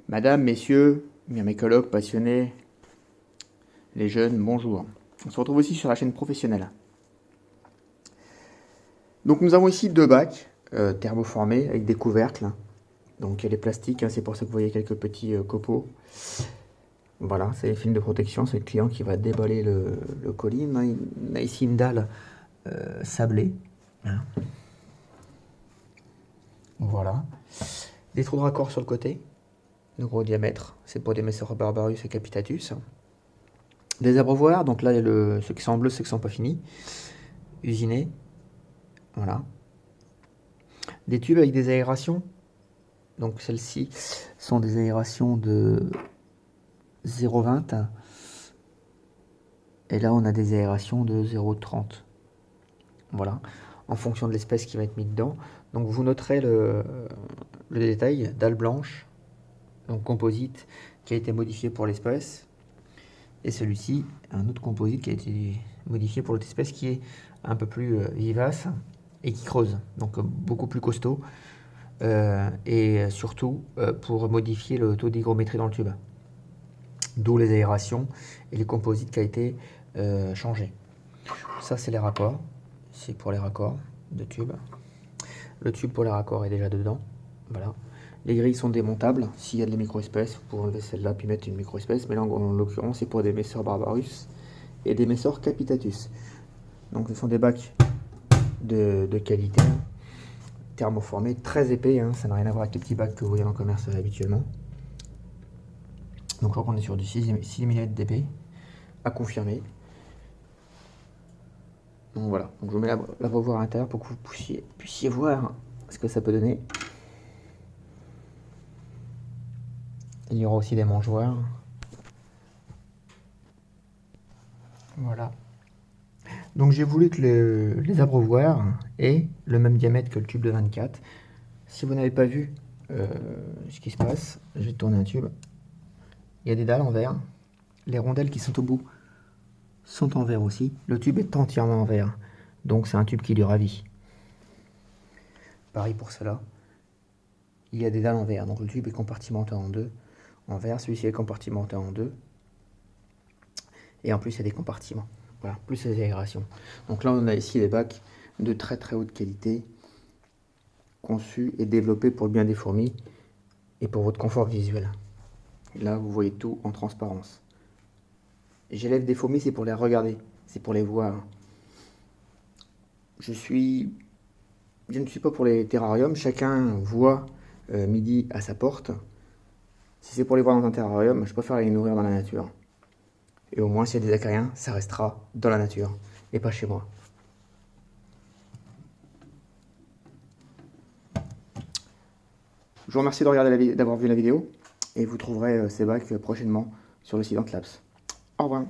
Madame, messieurs, bien mes collègues passionnés, les jeunes, bonjour. On se retrouve aussi sur la chaîne professionnelle. Donc nous avons ici deux bacs thermoformés avec des couvercles. Donc il y a les plastiques, hein, c'est pour ça que vous voyez quelques petits copeaux. Voilà, c'est les films de protection, c'est le client qui va déballer le colis. On a ici une dalle sablée. Hein. Voilà. Des trous de raccord sur le côté, de gros diamètre, c'est pour des Messor Barbarus et Capitatus. Des abreuvoirs, donc là ceux qui sont en bleu, ceux qui sont pas finis. Usinés, voilà. Des tubes avec des aérations, donc celles-ci sont des aérations de 0,20 et là on a des aérations de 0,30. Voilà, en fonction de l'espèce qui va être mise dedans. Donc vous noterez le détail, dalle blanche, donc composite, qui a été modifié pour l'espèce. Et celui-ci, un autre composite qui a été modifié pour l'autre espèce qui est un peu plus vivace et qui creuse, donc beaucoup plus costaud. Et surtout pour modifier le taux d'hygrométrie dans le tube. D'où les aérations et les composites qui a été changé. Ça c'est les raccords, c'est pour les raccords de tube. Le tube pour les raccords est déjà dedans, voilà. Les grilles sont démontables, s'il y a des micro-espèces, vous pouvez enlever celle-là puis mettre une micro-espèce, mais là en l'occurrence c'est pour des Messor Barbarus et des Messor Capitatus. Donc ce sont des bacs de qualité, thermoformés, très épais, hein, ça n'a rien à voir avec les petits bacs que vous voyez en commerce habituellement. Donc je crois qu'on est sur du 6 mm d'épais, à confirmer. Donc voilà, donc je vous mets l'abreuvoir à l'intérieur pour que vous puissiez voir ce que ça peut donner. Il y aura aussi des mangeoires. Voilà. Donc j'ai voulu que les abreuvoirs aient le même diamètre que le tube de 24. Si vous n'avez pas vu ce qui se passe, je vais tourner un tube. Il y a des dalles en verre. Les rondelles qui sont au bout sont en verre aussi. Le tube est entièrement en verre. Donc c'est un tube qui dure à vie. Pareil pour cela. Il y a des dalles en verre. Donc le tube est compartimenté en deux. En verre, celui-ci est compartimenté en deux. Et en plus, il y a des compartiments. Voilà, plus les aérations. Donc là, on a ici des bacs de très très haute qualité, conçus et développés pour le bien des fourmis et pour votre confort visuel. Et là, vous voyez tout en transparence. J'élève des fourmis, c'est pour les regarder, c'est pour les voir. Je ne suis pas pour les terrariums, chacun voit midi à sa porte. Si c'est pour les voir dans un terrarium, je préfère les nourrir dans la nature. Et au moins, s'il y a des acariens, ça restera dans la nature et pas chez moi. Je vous remercie d'avoir vu la vidéo et vous trouverez ces bacs prochainement sur le site Antlaps. Au revoir.